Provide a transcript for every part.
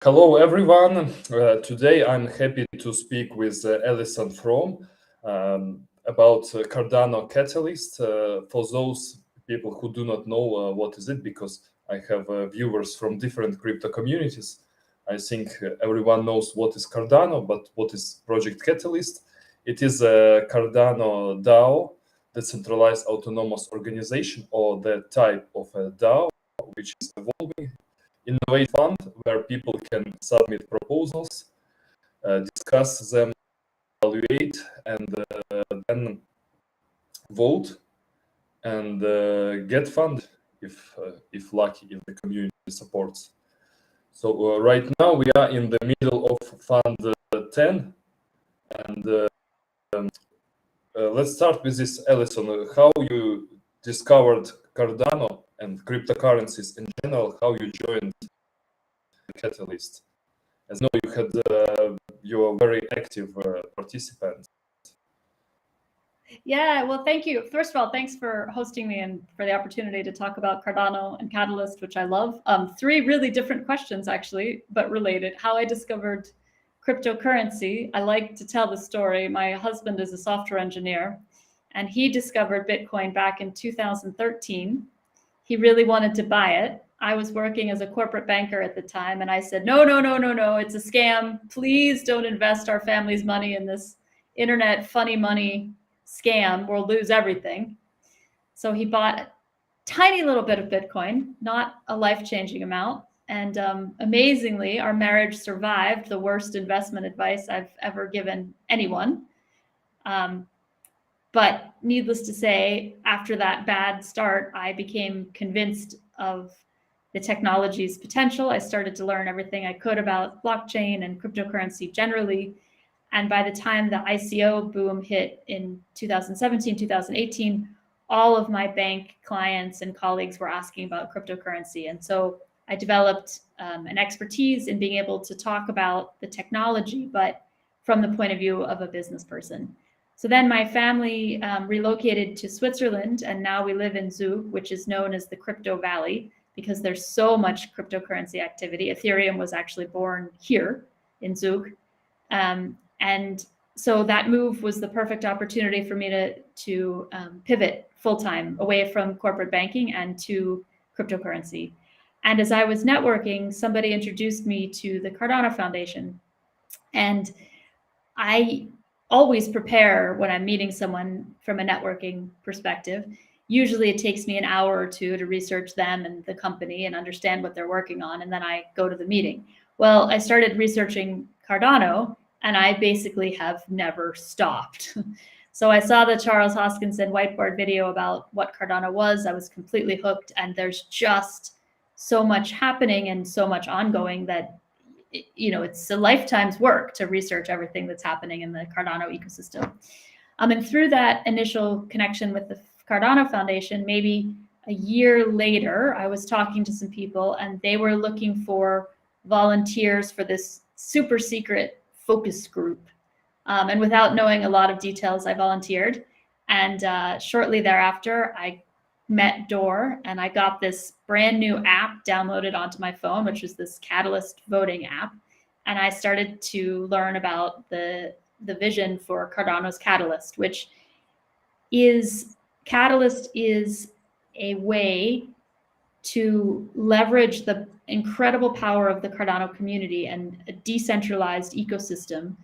Hello, everyone. Today I'm happy to speak with Allison Fromm about Cardano Catalyst. For those people who do not know what is it, because I have viewers from different crypto communities. I think everyone knows what is Cardano, but what is Project Catalyst? It is a Cardano DAO, decentralized autonomous organization, or the type of a DAO, which is evolving innovate fund where people can submit proposals, discuss them, evaluate, and then vote and get funded if lucky, if the community supports. So right now we are in the middle of Fund 10, and let's start with this, Allison. How you discovered Cardano and cryptocurrencies in general? How you joined Catalyst? As I know, you are very active participant. Yeah, well, thank you. First of all, thanks for hosting me and for the opportunity to talk about Cardano and Catalyst, which I love. Three really different questions, actually, but related. How I discovered cryptocurrency. I like to tell the story. My husband is a software engineer, and he discovered Bitcoin back in 2013. He really wanted to buy it. I was working as a corporate banker at the time, and I said, no, it's a scam. Please don't invest our family's money in this internet funny money scam. We'll lose everything. So he bought a tiny little bit of Bitcoin, not a life-changing amount. And amazingly, our marriage survived the worst investment advice I've ever given anyone. But needless to say, after that bad start, I became convinced of the technology's potential. I started to learn everything I could about blockchain and cryptocurrency generally. And by the time the ICO boom hit in 2017, 2018, all of my bank clients and colleagues were asking about cryptocurrency. And so I developed an expertise in being able to talk about the technology, but from the point of view of a business person. So then my family relocated to Switzerland, and now we live in Zug, which is known as the Crypto Valley, because there's so much cryptocurrency activity. Ethereum was actually born here in Zug. And so that move was the perfect opportunity for me to pivot full-time away from corporate banking and to cryptocurrency. And as I was networking, somebody introduced me to the Cardano Foundation. And I always prepare when I'm meeting someone from a networking perspective. Usually it takes me an hour or two to research them and the company and understand what they're working on, and then I go to the meeting. Well, I started researching Cardano, and I basically have never stopped. So I saw the Charles Hoskinson whiteboard video about what Cardano was. I was completely hooked, and there's just so much happening and so much ongoing that, you know, it's a lifetime's work to research everything that's happening in the Cardano ecosystem. And through that initial connection with the Cardano Foundation, maybe a year later, I was talking to some people, and they were looking for volunteers for this super secret focus group. And without knowing a lot of details, I volunteered. And shortly thereafter, I met Door, and I got this brand new app downloaded onto my phone, which was this Catalyst voting app. And I started to learn about the vision for Cardano's Catalyst, which is, Catalyst is a way to leverage the incredible power of the Cardano community and a decentralized ecosystem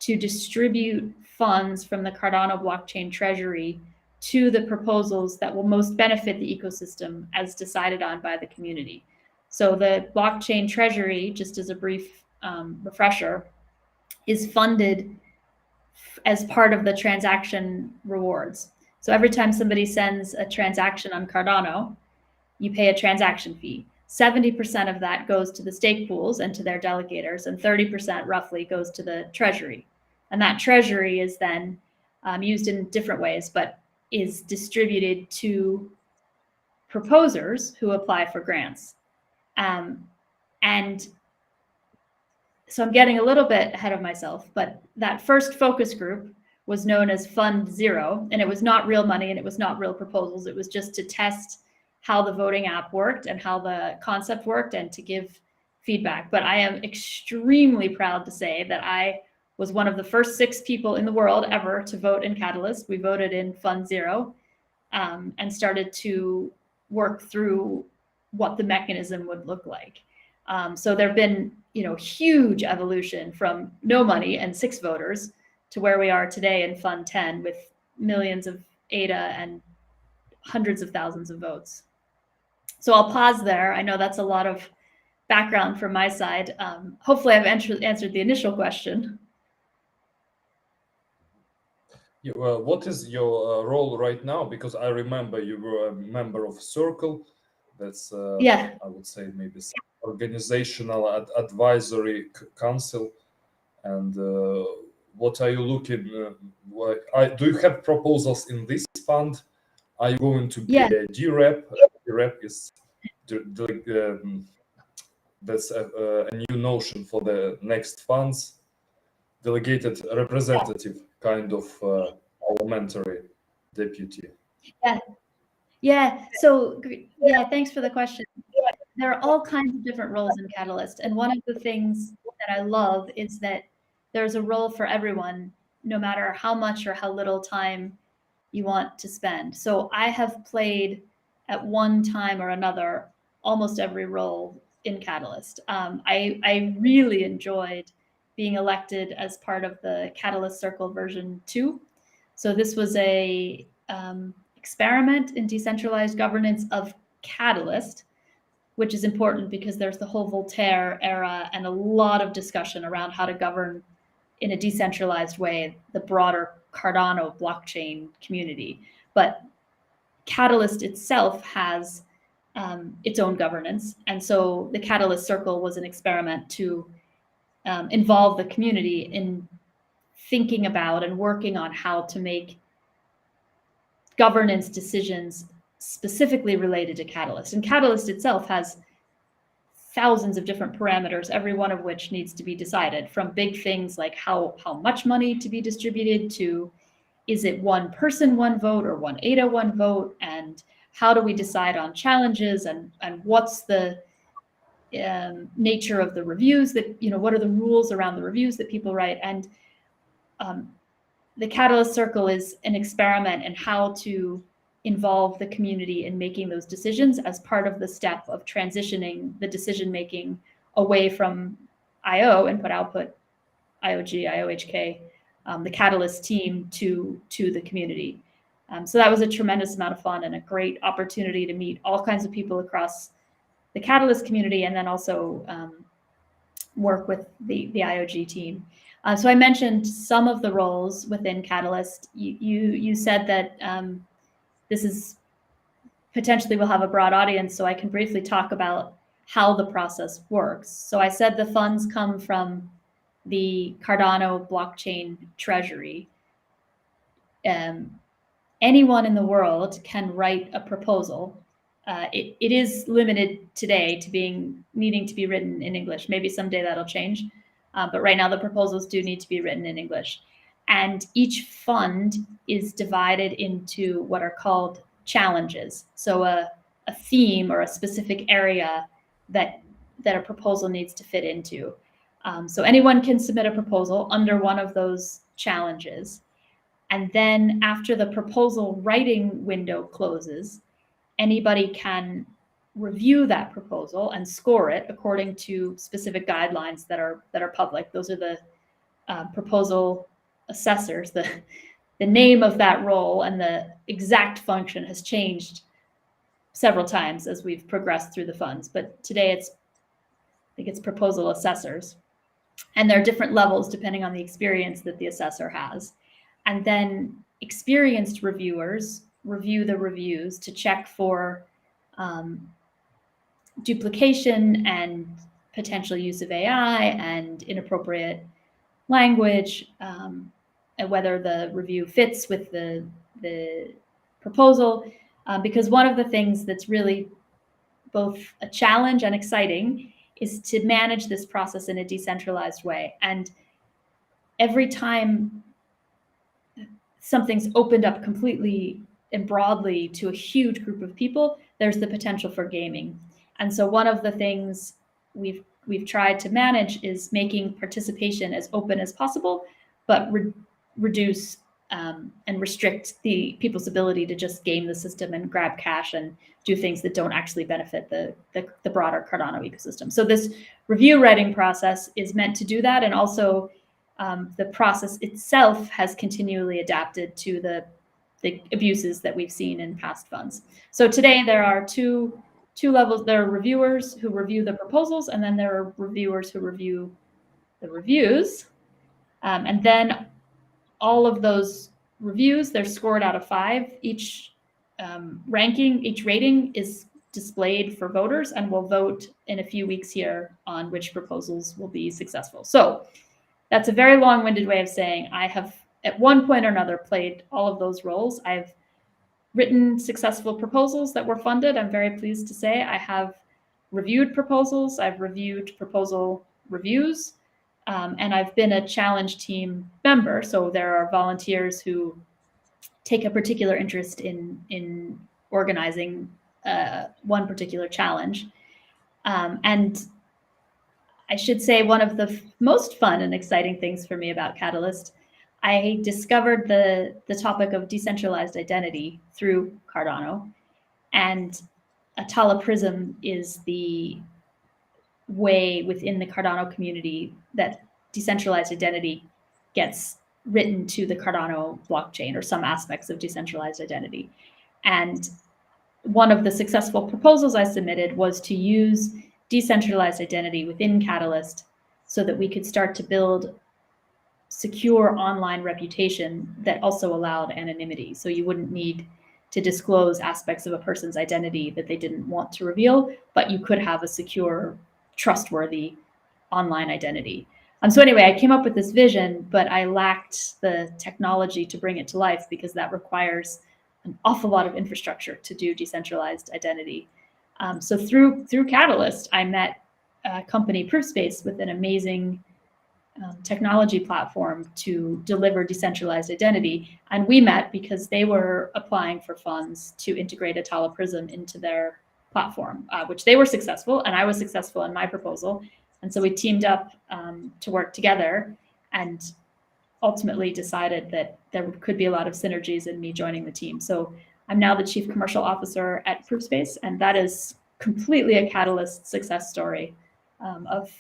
to distribute funds from the Cardano blockchain treasury to the proposals that will most benefit the ecosystem as decided on by the community. So the blockchain treasury, just as a brief refresher, is funded as part of the transaction rewards. So every time somebody sends a transaction on Cardano, you pay a transaction fee. 70% of that goes to the stake pools and to their delegators, and 30% roughly goes to the treasury. And that treasury is then used in different ways, but is distributed to proposers who apply for grants. And so I'm getting a little bit ahead of myself, but that first focus group was known as Fund10, and it was not real money and it was not real proposals. It was just to test how the voting app worked and how the concept worked, and to give feedback, but I am extremely proud to say that I was one of the first 6 people in the world ever to vote in Catalyst. We voted in Fund10, and started to work through what the mechanism would look like. So there have been, huge evolution from no money and 6 voters to where we are today in Fund10 with millions of ADA and hundreds of thousands of votes. So I'll pause there. I know that's a lot of background from my side. Hopefully I've answered the initial question. Yeah, well, what is your role right now? Because I remember you were a member of Circle. That's, Yeah. I would say, maybe some organizational advisory council. And what are you looking? Do you have proposals in this fund? Are you going to be a D-Rep? D-Rep is that's a new notion for the next funds. Delegated representative, kind of parliamentary deputy. Yeah. So yeah, thanks for the question. There are all kinds of different roles in Catalyst, and one of the things that I love is that there's a role for everyone, no matter how much or how little time you want to spend. So I have played at one time or another almost every role in Catalyst. I really enjoyed being elected as part of the Catalyst Circle version 2. So this was a experiment in decentralized governance of Catalyst, which is important because there's the whole Voltaire era and a lot of discussion around how to govern in a decentralized way the broader Cardano blockchain community. But Catalyst itself has its own governance. And so the Catalyst Circle was an experiment to involve the community in thinking about and working on how to make governance decisions specifically related to Catalyst. And Catalyst itself has thousands of different parameters, every one of which needs to be decided, from big things like how much money to be distributed to, is it one person, one vote, or one ADA, one vote? And how do we decide on challenges, and what's the nature of the reviews that, what are the rules around the reviews that people write? And the Catalyst Circle is an experiment in how to involve the community in making those decisions as part of the step of transitioning the decision-making away from IO, input output, IOG, IOHK, the Catalyst team to the community. So that was a tremendous amount of fun and a great opportunity to meet all kinds of people across the Catalyst community, and then also work with the IOG team. So I mentioned some of the roles within Catalyst. You said that this is potentially will have a broad audience, so I can briefly talk about how the process works. So I said the funds come from the Cardano blockchain treasury. Anyone in the world can write a proposal. It is limited today to needing to be written in English. Maybe someday that'll change. But right now the proposals do need to be written in English. And each fund is divided into what are called challenges. So a theme or a specific area that a proposal needs to fit into. So anyone can submit a proposal under one of those challenges. And then after the proposal writing window closes, anybody can review that proposal and score it according to specific guidelines that are public. Those are the proposal assessors. The name of that role and the exact function has changed several times as we've progressed through the funds, but today I think it's proposal assessors. And there are different levels depending on the experience that the assessor has. And then experienced reviewers review the reviews to check for duplication and potential use of AI and inappropriate language, and whether the review fits with the proposal. Because one of the things that's really both a challenge and exciting is to manage this process in a decentralized way. And every time something's opened up completely and broadly to a huge group of people, there's the potential for gaming. And so one of the things we've we've tried to manage is making participation as open as possible, but reduce and restrict the people's ability to just game the system and grab cash and do things that don't actually benefit the broader Cardano ecosystem. So this review writing process is meant to do that, and also the process itself has continually adapted to the abuses that we've seen in past funds. So today there are two levels. There are reviewers who review the proposals, and then there are reviewers who review the reviews. And then all of those reviews, they're scored out of 5. Each rating is displayed for voters, and we'll vote in a few weeks here on which proposals will be successful. So that's a very long-winded way of saying I have, at one point or another, played all of those roles. I've written successful proposals that were funded. I'm very pleased to say I have reviewed proposals. I've reviewed proposal reviews, and I've been a challenge team member. So there are volunteers who take a particular interest in organizing one particular challenge. And I should say one of the most fun and exciting things for me about Catalyst, I discovered the topic of decentralized identity through Cardano, and Atala Prism is the way within the Cardano community that decentralized identity gets written to the Cardano blockchain, or some aspects of decentralized identity. And one of the successful proposals I submitted was to use decentralized identity within Catalyst so that we could start to build secure online reputation that also allowed anonymity. So you wouldn't need to disclose aspects of a person's identity that they didn't want to reveal, but you could have a secure, trustworthy online identity. So anyway, I came up with this vision, but I lacked the technology to bring it to life because that requires an awful lot of infrastructure to do decentralized identity. So through Catalyst, I met a company, Proofspace, with an amazing technology platform to deliver decentralized identity. And we met because they were applying for funds to integrate Atala Prism into their platform, which they were successful, and I was successful in my proposal. And so we teamed up to work together, and ultimately decided that there could be a lot of synergies in me joining the team. So I'm now the Chief Commercial Officer at Proofspace, and that is completely a Catalyst success story of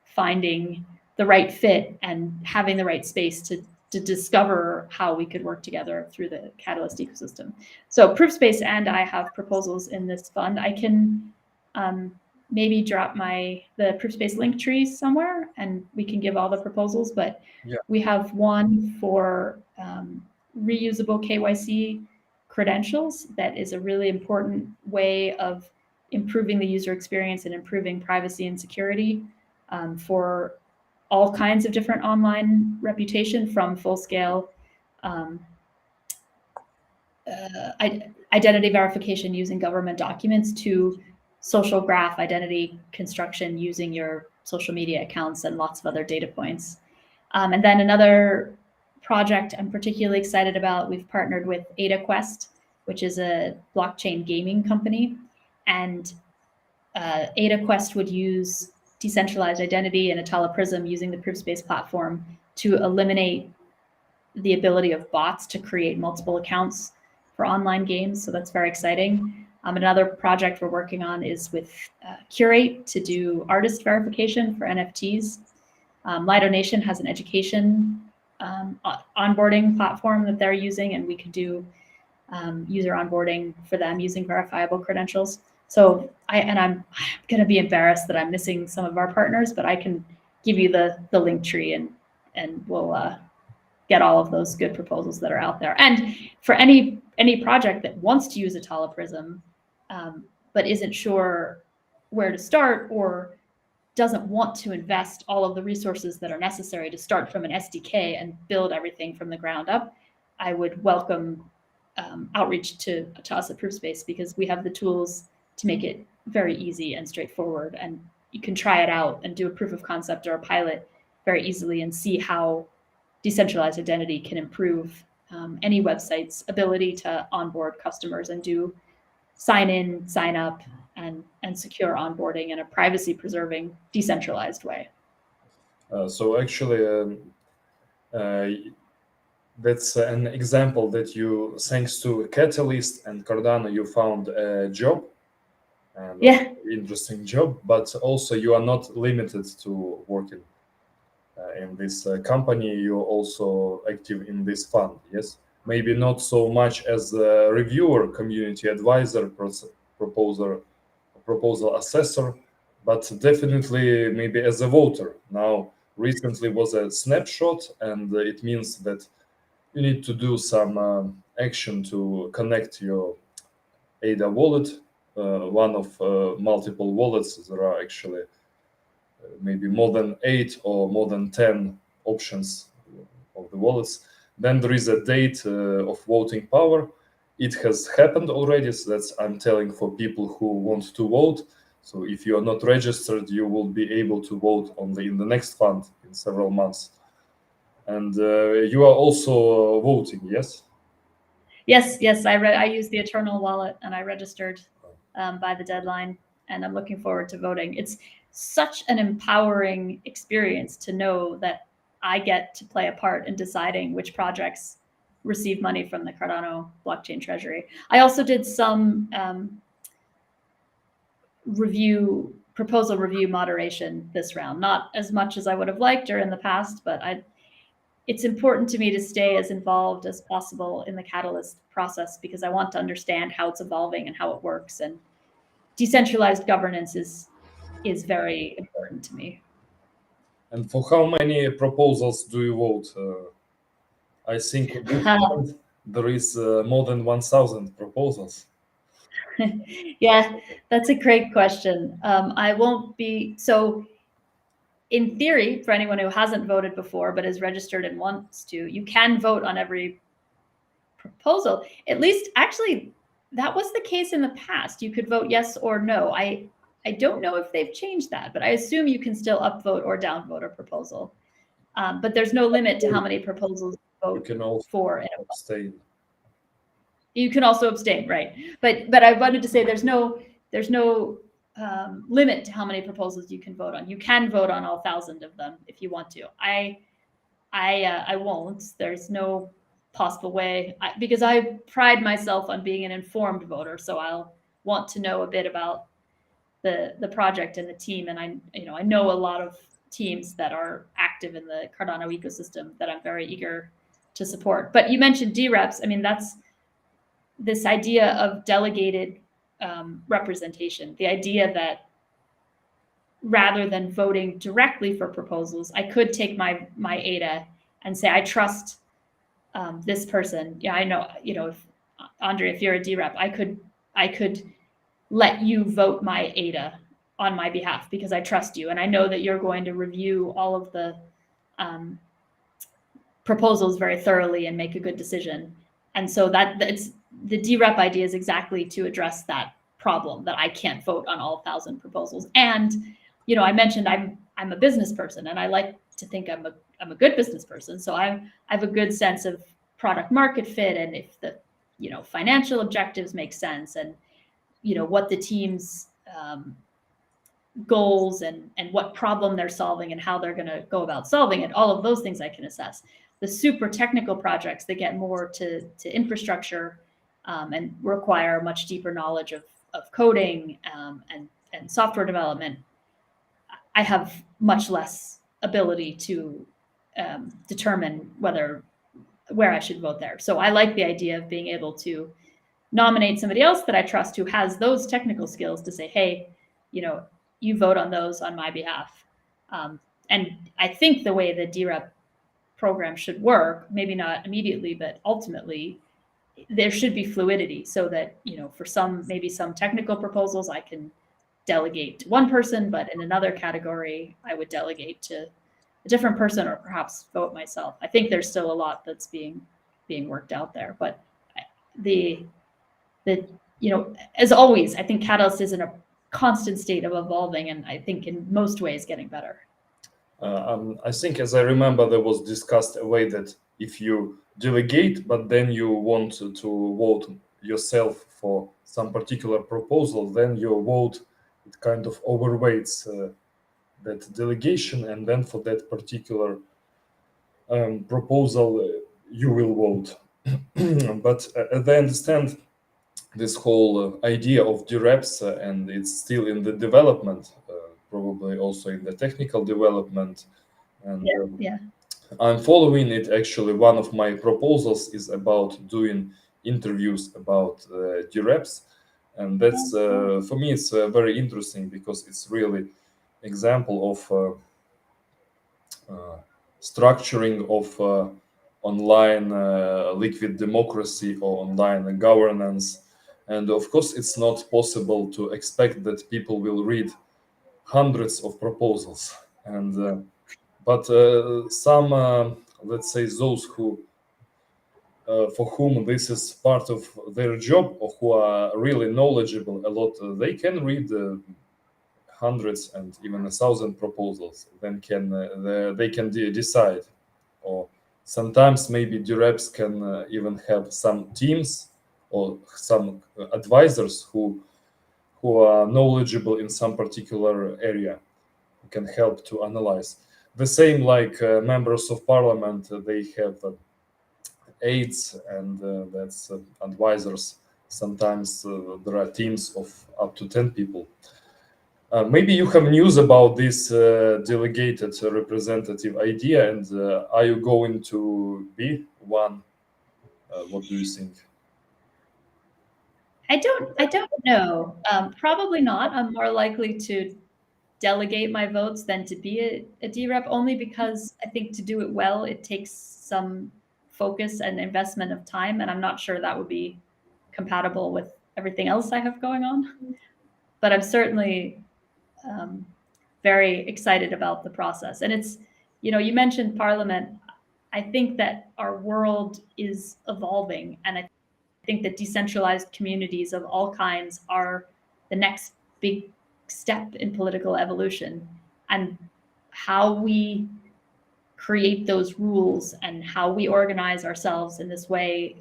finding the right fit and having the right space to discover how we could work together through the Catalyst ecosystem. So Proofspace and I have proposals in this fund. I can maybe drop the Proofspace link tree somewhere, and we can give all the proposals, but we have one for reusable KYC credentials. That is a really important way of improving the user experience and improving privacy and security for all kinds of different online reputation, from full-scale identity verification using government documents to social graph identity construction using your social media accounts and lots of other data points. And then another project I'm particularly excited about, we've partnered with AdaQuest, which is a blockchain gaming company. And AdaQuest would use decentralized identity and Atala Prism using the Proofspace platform to eliminate the ability of bots to create multiple accounts for online games. So that's very exciting. Another project we're working on is with Curate to do artist verification for NFTs. Lido Nation has an education onboarding platform that they're using, and we could do user onboarding for them using verifiable credentials. So I'm going to be embarrassed that I'm missing some of our partners, but I can give you the link tree, and we'll get all of those good proposals that are out there. And for any project that wants to use Atala Prism, but isn't sure where to start, or doesn't want to invest all of the resources that are necessary to start from an SDK and build everything from the ground up, I would welcome outreach to us at Proofspace, because we have the tools to make it very easy and straightforward. And you can try it out and do a proof of concept or a pilot very easily and see how decentralized identity can improve any website's ability to onboard customers and do sign in, sign up, and secure onboarding in a privacy preserving, decentralized way. So actually, that's an example that you, thanks to Catalyst and Cardano, you found a job, and Yeah. interesting job, but also you are not limited to working in this company. You're also active in this fund, yes? Maybe not so much as a reviewer, community advisor, proposal assessor, but definitely maybe as a voter. Now, recently was a snapshot, and it means that you need to do some action to connect your ADA wallet, one of multiple wallets. There are actually maybe more than 8 or more than 10 options of the wallets. Then there is a date of voting power. It has happened already, so that's I'm telling for people who want to vote. So if you are not registered, you will be able to vote only in the next fund in several months. And you are also voting, yes? Yes. I used the Eternal wallet and I registered by the deadline, and I'm looking forward to voting. It's such an empowering experience to know that I get to play a part in deciding which projects receive money from the Cardano blockchain treasury. I also did some proposal review moderation this round, not as much as I would have liked or in the past, but it's important to me to stay as involved as possible in the Catalyst process because I want to understand how it's evolving and how it works. And decentralized governance is very important to me. And for how many proposals do you vote? I think there is more than 1,000 proposals. Yeah, that's a great question. I won't be so. In theory, for anyone who hasn't voted before but is registered and wants to, you can vote on every proposal. At least, actually, that was the case in the past. You could vote yes or no. I don't know if they've changed that, but I assume you can still upvote or downvote a proposal. But there's no limit to how many proposals you vote You can also for. abstain. You can also abstain, right? But I wanted to say there's no limit to how many proposals you can vote on. You can vote on all 1,000 of them if you want to. I won't. There's no possible way because I pride myself on being an informed voter, so I'll want to know a bit about the project and the team, and I know a lot of teams that are active in the Cardano ecosystem that I'm very eager to support. But you mentioned DREPs. I mean, that's this idea of delegated representation, the idea that rather than voting directly for proposals, I could take my ADA and say, I trust this person. Yeah, I know, if Andre, if you're a DREP, I could let you vote my ADA on my behalf because I trust you. And I know that you're going to review all of the proposals very thoroughly and make a good decision. And so that's the DREP idea is exactly to address that problem that I can't vote on all 1,000 proposals. And, I mentioned I'm a business person and I like to think I'm a good business person. So I have a good sense of product market fit and if the, financial objectives make sense and, what the team's goals and what problem they're solving and how they're going to go about solving it. All of those things I can assess. The super technical projects that get more to infrastructure and require much deeper knowledge of coding and software development, I have much less ability to determine where I should vote there. So I like the idea of being able to nominate somebody else that I trust who has those technical skills to say, hey, you vote on those on my behalf. And I think the way the DREP program should work, maybe not immediately, but ultimately, there should be fluidity so that, for maybe some technical proposals, I can delegate to one person, but in another category, I would delegate to a different person or perhaps vote myself. I think there's still a lot that's being worked out there, but as always, I think Catalyst is in a constant state of evolving, and I think in most ways getting better. I think, as I remember, there was discussed a way that if you delegate, but then you want to vote yourself for some particular proposal, then your vote, it kind of overweights that delegation, and then for that particular proposal you will vote. But as I understand, this whole idea of DREPs, and it's still in the development, probably also in the technical development, and I'm following it. Actually, one of my proposals is about doing interviews about DREPs, and that's for me it's very interesting, because it's really example of structuring of online liquid democracy or online governance. And of course, it's not possible to expect that people will read hundreds of proposals. And but some, let's say, those who for whom this is part of their job, or who are really knowledgeable a lot, they can read hundreds and even 1,000 proposals. Then they can decide. Or sometimes maybe DREPs can even have some teams or some advisors who are knowledgeable in some particular area, who can help to analyze. The same like members of parliament, they have aides, and that's advisors. Sometimes there are teams of up to 10 people. Maybe you have news about this delegated representative idea, and are you going to be one? What do you think? I don't know. Probably not. I'm more likely to delegate my votes than to be a DREP, only because I think to do it well, it takes some focus and investment of time, and I'm not sure that would be compatible with everything else I have going on. But I'm certainly very excited about the process. And it's, you mentioned Parliament. I think that our world is evolving, and I think that decentralized communities of all kinds are the next big step in political evolution. And how we create those rules and how we organize ourselves in this way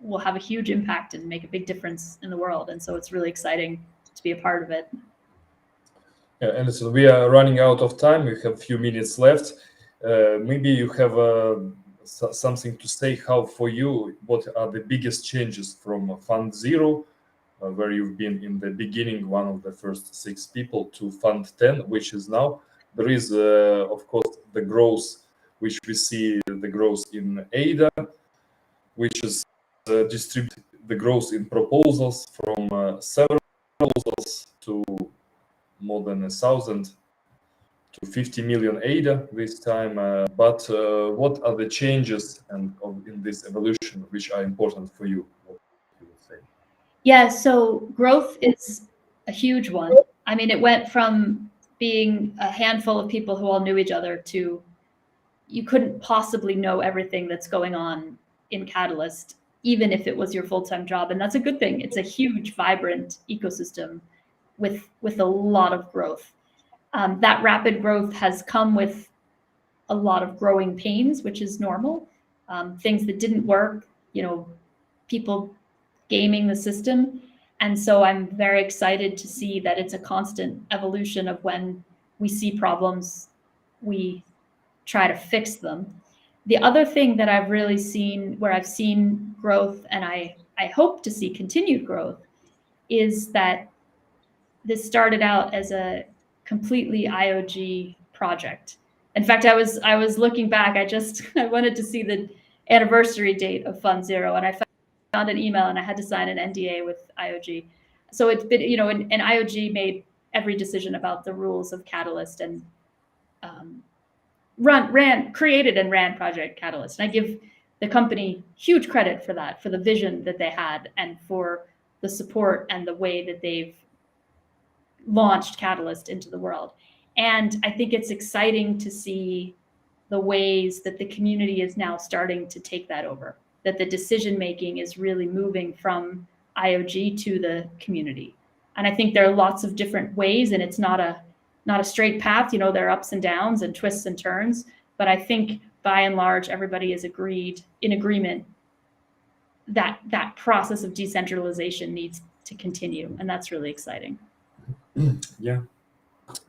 will have a huge impact and make a big difference in the world. And so it's really exciting to be a part of it. Yeah, and so we are running out of time. We have a few minutes left. Maybe you have something to say. How for you, what are the biggest changes from Fund 0, where you've been in the beginning, one of the first 6 people, to Fund 10, which is now? There is, of course, the growth, which we see, the growth in ADA, which is distributed, the growth in proposals from several proposals to more than 1,000 to 50 million ADA this time. But what are the changes in this evolution which are important for you? What you would say? Yeah, so growth is a huge one. I mean, it went from being a handful of people who all knew each other to you couldn't possibly know everything that's going on in Catalyst, even if it was your full-time job. And that's a good thing. It's a huge, vibrant ecosystem with a lot of growth. That rapid growth has come with a lot of growing pains, which is normal. Things that didn't work, people gaming the system. And so I'm very excited to see that it's a constant evolution of when we see problems, we try to fix them. The other thing that I've really seen, where I've seen growth, and I hope to see continued growth, is that this started out as a completely IOG project. In fact, I was looking back. I wanted to see the anniversary date of Fund 0, and I found an email, and I had to sign an NDA with IOG. So it's been, and IOG made every decision about the rules of Catalyst, and created and ran Project Catalyst. And I give the company huge credit for that, for the vision that they had, and for the support and the way that they've launched Catalyst into the world. And I think it's exciting to see the ways that the community is now starting to take that over, that the decision making is really moving from IOG to the community. And I think there are lots of different ways, and it's not a straight path. There are ups and downs and twists and turns, but I think by and large everybody is in agreement that process of decentralization needs to continue, and that's really exciting. Yeah.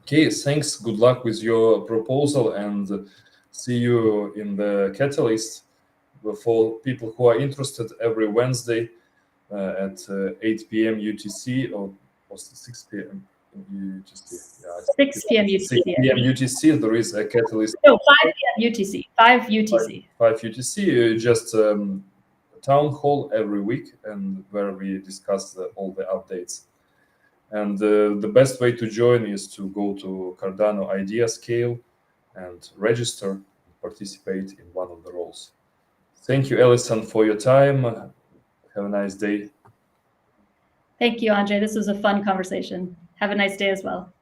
Okay, thanks. Good luck with your proposal, and see you in the Catalyst. For people who are interested, every Wednesday at 8 p.m. UTC or 6 p.m. UTC. Yeah, 6 p.m. UTC. 6 p.m. UTC, there is a Catalyst. No, 5 p.m. UTC. 5 UTC. 5 UTC, just town hall every week, and where we discuss all the updates. And the best way to join is to go to Cardano Idea Scale and register, participate in one of the roles. Thank you, Allison, for your time. Have a nice day. Thank you, Andre. This was a fun conversation. Have a nice day as well.